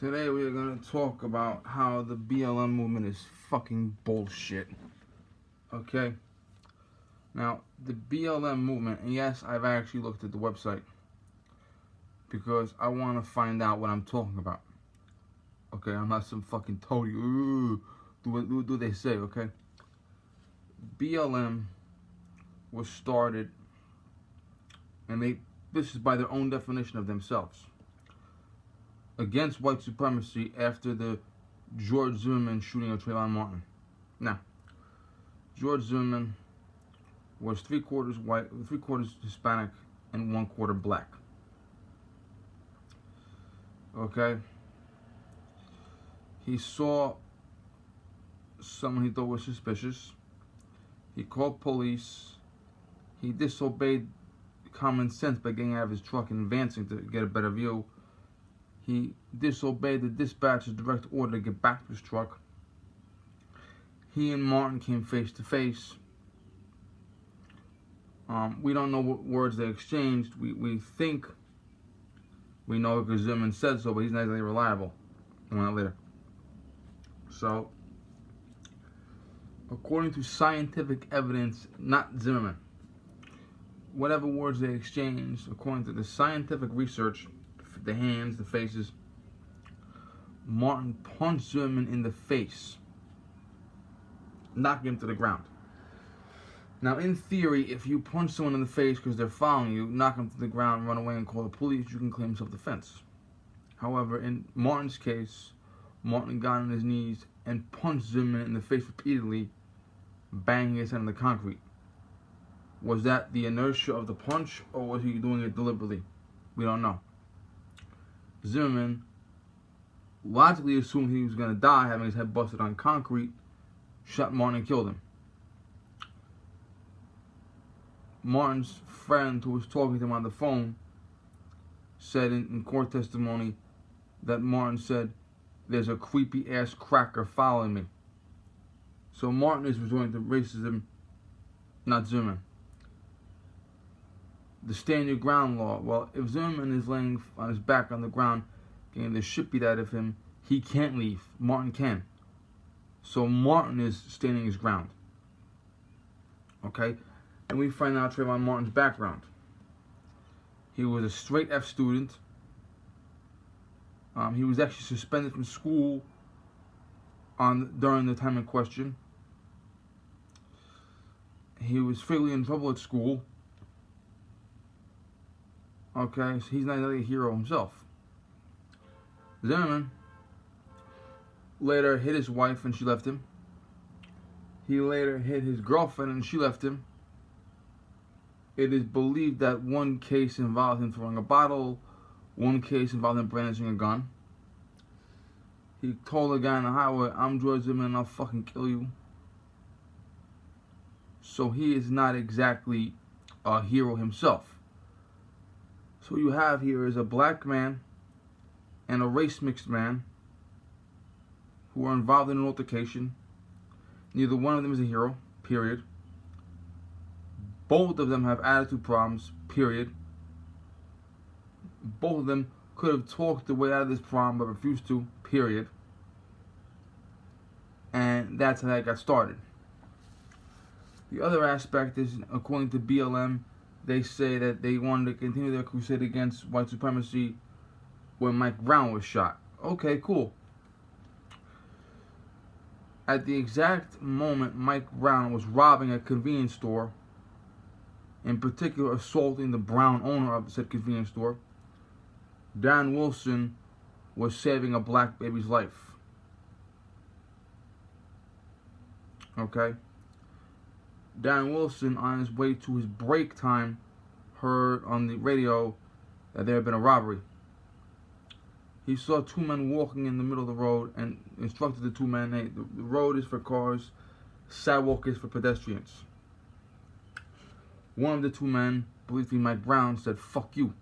Today we are going to talk about how the BLM movement is fucking bullshit. Okay? Now, the BLM movement, and yes, I've actually looked at the website because I want to find out what I'm talking about. Okay, I'm not some fucking toady. Ooh, do they say, okay? BLM was started, and this is by their own definition of themselves, against white supremacy after the George Zimmerman shooting of Trayvon Martin. Now, George Zimmerman was 3/4 white, 3/4 Hispanic, and 1/4 black. Okay? He saw someone he thought was suspicious. He called police. He disobeyed common sense by getting out of his truck and advancing to get a better view. He disobeyed the dispatcher's direct order to get back to his truck. He and Martin came face to face. We don't know what words they exchanged. We think we know because Zimmerman said so, but he's not really reliable. We'll know later. So, according to scientific evidence, not Zimmerman, whatever words they exchanged, according to the scientific research, the hands, the faces, Martin punched Zimmerman in the face, knocking him to the ground. Now, in theory, if you punch someone in the face because they're following you, knock them to the ground, run away, and call the police, you can claim self-defense. However, in Martin's case, Martin got on his knees and punched Zimmerman in the face repeatedly, banging his head on the concrete. Was that the inertia of the punch, or was he doing it deliberately? We don't know. Zimmerman logically assumed he was going to die, having his head busted on concrete, shot Martin and killed him. Martin's friend, who was talking to him on the phone, said in court testimony that Martin said, "There's a creepy ass cracker following me." So Martin is resorting to racism, not Zimmerman. The stand your ground law. Well, if Zimmerman is laying on his back on the ground, getting the shit beat out of him, he can't leave. Martin can. So Martin is standing his ground. Okay? And we find out Trayvon Martin's background. He was a straight F student. He was actually suspended from school during the time in question. He was frequently in trouble at school. Okay, so he's not really a hero himself. Zimmerman later hit his wife and she left him. He later hit his girlfriend and she left him. It is believed that one case involved him throwing a bottle, one case involved him brandishing a gun. He told a guy on the highway, "I'm George Zimmerman, I'll fucking kill you." So he is not exactly a hero himself. So what you have here is a black man and a race-mixed man who are involved in an altercation. Neither one of them is a hero, period. Both of them have attitude problems, period. Both of them could have talked their way out of this problem but refused to, period. And that's how that got started. The other aspect is, according to BLM, they say that they wanted to continue their crusade against white supremacy when Mike Brown was shot. Okay, cool. At the exact moment Mike Brown was robbing a convenience store, in particular assaulting the brown owner of said convenience store, Darren Wilson was saving a black baby's life. Okay? Darren Wilson, on his way to his break time, heard on the radio that there had been a robbery. He saw two men walking in the middle of the road and instructed the two men, "Hey, the road is for cars, sidewalk is for pedestrians." One of the two men, believed to be Mike Brown, said, "Fuck you."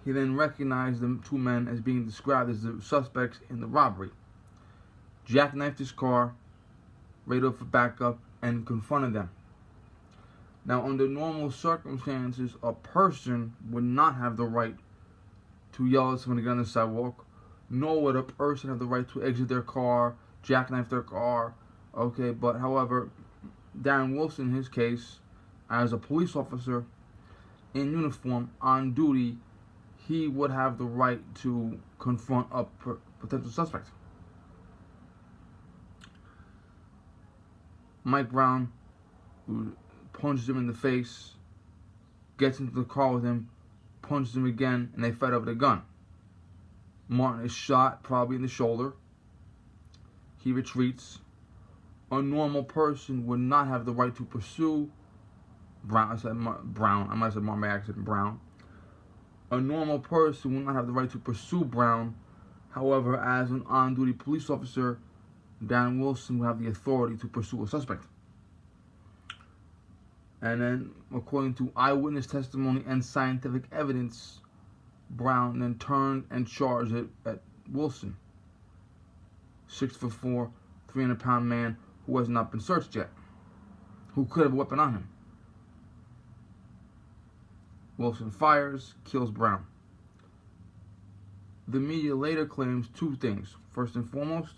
He then recognized the two men as being described as the suspects in the robbery, jackknifed his car, radioed for backup, and confronted them. Now, under normal circumstances, a person would not have the right to yell at someone to get on the sidewalk, nor would a person have the right to exit their car, jackknife their car. Okay, but however, Darren Wilson, in his case, as a police officer in uniform on duty, he would have the right to confront a potential suspect. Mike Brown, who punches him in the face, gets into the car with him, punches him again, and they fight over the gun. Martin is shot, probably in the shoulder. He retreats. A normal person would not have the right to pursue Brown. I said Brown. I might have said Martin by accident. Brown. A normal person would not have the right to pursue Brown. However, as an on-duty police officer, Darren Wilson would have the authority to pursue a suspect. And then, according to eyewitness testimony and scientific evidence, Brown then turned and charged it at Wilson, 6'4", 300-pound man who has not been searched yet, who could have a weapon on him. Wilson fires, kills Brown. The media later claims two things. First and foremost,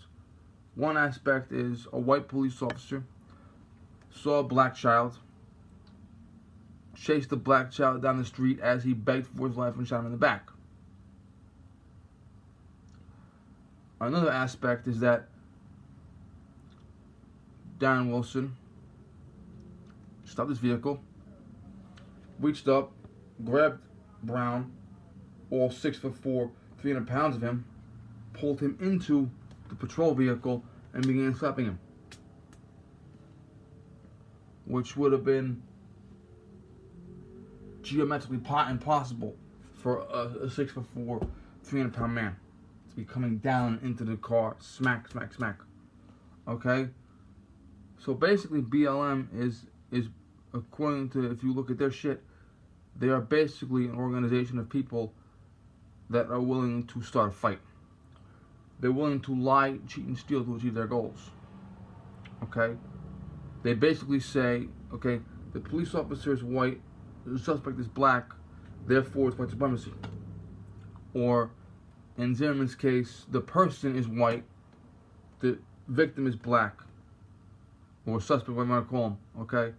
one aspect is a white police officer saw a black child, chased the black child down the street as he begged for his life and shot him in the back. Another aspect is that Darren Wilson stopped his vehicle, reached up, grabbed Brown, all 6'4", 300 pounds of him, pulled him into the patrol vehicle, and began slapping him, which would have been geometrically impossible for a 6'4", 300-pound man to be coming down into the car, smack, smack, smack. Okay? So basically, BLM is according to, if you look at their shit, they are basically an organization of people that are willing to start a fight. They're willing to lie, cheat, and steal to achieve their goals. Okay? They basically say, okay, the police officer is white, the suspect is black, therefore it's white supremacy. Or, in Zimmerman's case, the person is white, the victim is black, or suspect, whatever you want to call him, okay?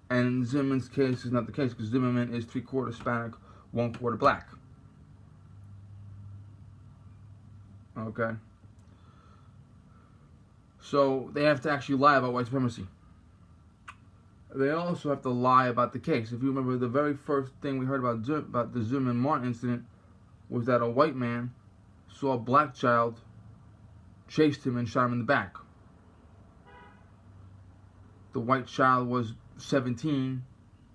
And in Zimmerman's case, it's not the case, because Zimmerman is 3/4 Hispanic, 1/4 black. Okay? So, they have to actually lie about white supremacy. They also have to lie about the case. If you remember, the very first thing we heard about the Zimmerman-Martin incident was that a white man saw a black child, chased him, and shot him in the back. The white child was 17,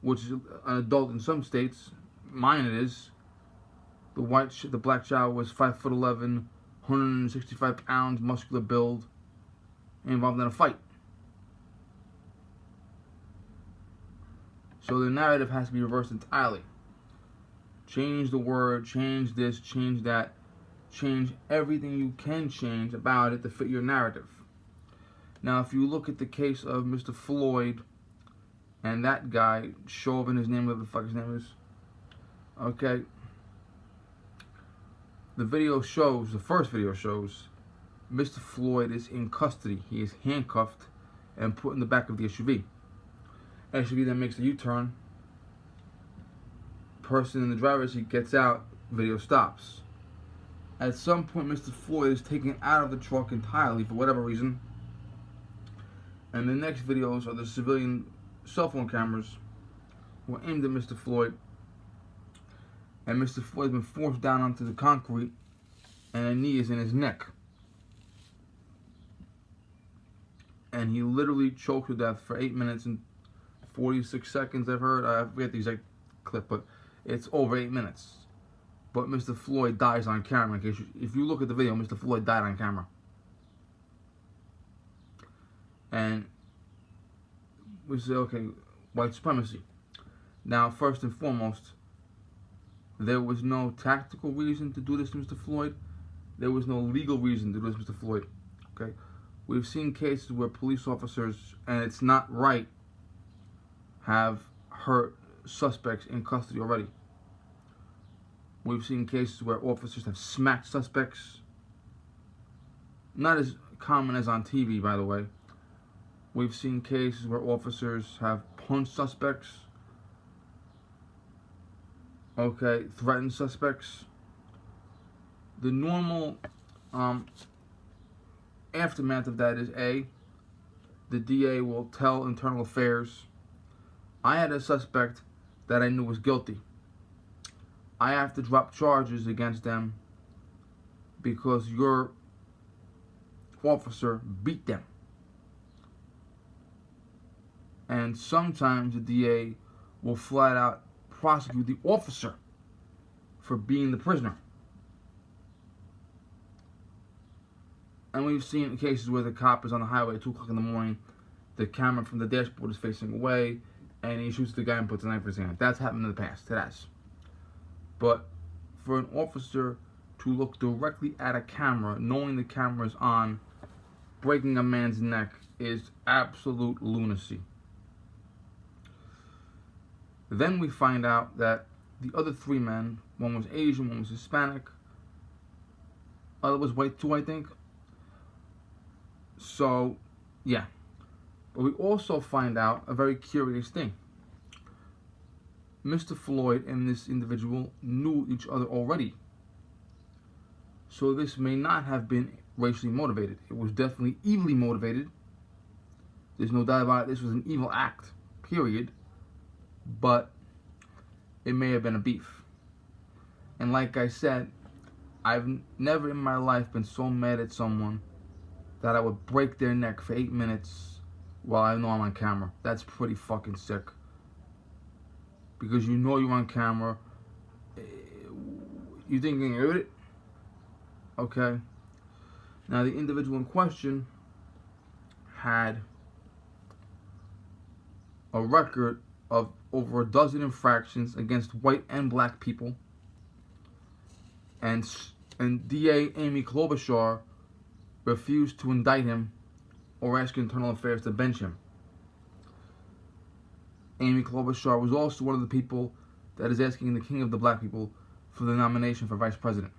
which is an adult in some states. Mine it is. The black child was 5'11", 165 pounds, muscular build, involved in a fight. So the narrative has to be reversed entirely. Change the word, change this, change that, change everything you can change about it to fit your narrative. Now, if you look at the case of Mr. Floyd and that guy, Chauvin, his name, whatever the fuck his name is, okay, the first video shows, Mr. Floyd is in custody. He is handcuffed and put in the back of the SUV. SUV then makes a U-turn. Person in the driver's seat gets out. Video stops. At some point, Mr. Floyd is taken out of the truck entirely for whatever reason. And the next videos are the civilian cell phone cameras were aimed at Mr. Floyd. And Mr. Floyd's been forced down onto the concrete, and a knee is in his neck. And he literally choked to death for 8 minutes and 46 seconds, I've heard. I forget the exact clip, but it's over 8 minutes. But Mr. Floyd dies on camera. In case if you look at the video, Mr. Floyd died on camera. And we say, okay, white supremacy. Now, first and foremost, there was no tactical reason to do this to Mr. Floyd. There was no legal reason to do this to Mr. Floyd. Okay? We've seen cases where police officers, and it's not right, have hurt suspects in custody already. We've seen cases where officers have smacked suspects. Not as common as on TV, by the way. We've seen cases where officers have punched suspects. Okay, threatened suspects. The normal aftermath of that is the DA will tell Internal Affairs, I had a suspect that I knew was guilty. I have to drop charges against them because your officer beat them. And sometimes the DA will flat out prosecute the officer for being the prisoner. And we've seen cases where the cop is on the highway at 2 o'clock in the morning, the camera from the dashboard is facing away, and he shoots the guy and puts a knife in his hand. That's happened in the past. It has. But for an officer to look directly at a camera, knowing the camera is on, breaking a man's neck is absolute lunacy. Then we find out that the other 3 men, one was Asian, one was Hispanic, other was white too, I think. So, yeah. But we also find out a very curious thing. Mr. Floyd and this individual knew each other already. So this may not have been racially motivated. It was definitely evilly motivated. There's no doubt about it. This was an evil act, period. But it may have been a beef. And like I said, I've never in my life been so mad at someone that I would break their neck for 8 minutes while I know I'm on camera. That's pretty fucking sick. Because you know you're on camera. You think you can hear it? Okay. Now the individual in question had a record of over a dozen infractions against white and black people. And DA Amy Klobuchar refused to indict him or ask Internal Affairs to bench him. Amy Klobuchar was also one of the people that is asking the king of the black people for the nomination for vice president.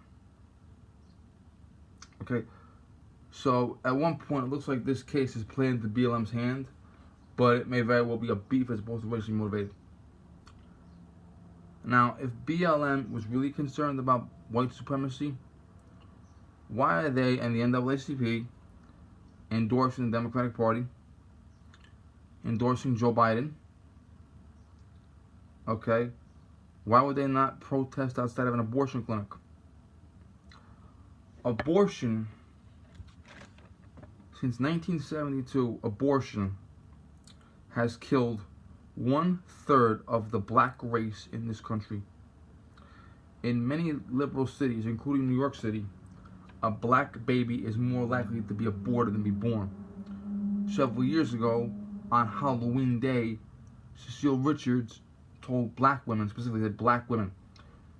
Okay, so at one point it looks like this case is playing into BLM's hand, but it may very well be a beef as opposed to racially motivated. Now, if BLM was really concerned about white supremacy, why are they and the NAACP endorsing the Democratic Party, endorsing Joe Biden? Okay, why would they not protest outside of an abortion clinic? Abortion, since 1972, abortion has killed 1/3 of the black race in this country. In many liberal cities, including New York City, a black baby is more likely to be aborted than be born. Several years ago, on Halloween Day, Cecile Richards told black women, specifically said black women,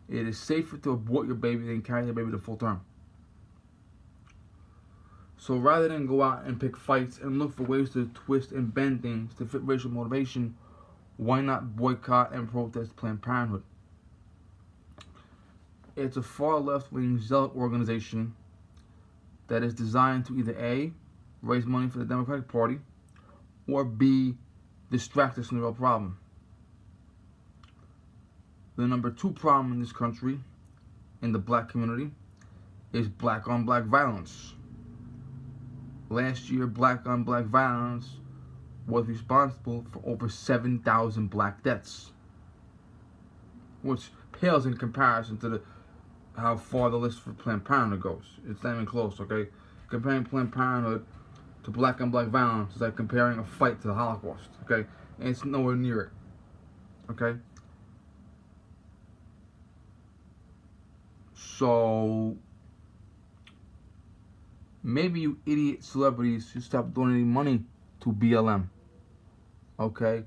it is safer to abort your baby than carry the baby to full term. So rather than go out and pick fights and look for ways to twist and bend things to fit racial motivation, why not boycott and protest Planned Parenthood? It's a far left-wing zealot organization that is designed to either A, raise money for the Democratic Party, or B, distract us from the real problem. The number 2 problem in this country, in the black community, is black-on-black violence. Last year, black-on-black violence was responsible for over 7,000 black deaths, which pales in comparison to how far the list for Planned Parenthood goes. It's not even close, okay? Comparing Planned Parenthood to black-on-black violence is like comparing a fight to the Holocaust, okay? And it's nowhere near it, okay? So maybe you idiot celebrities should stop donating money to BLM, okay?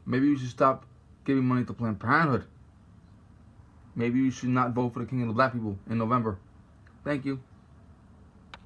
Maybe you should stop giving money to Planned Parenthood. Maybe you should not vote for the king of the black people in November. Thank you.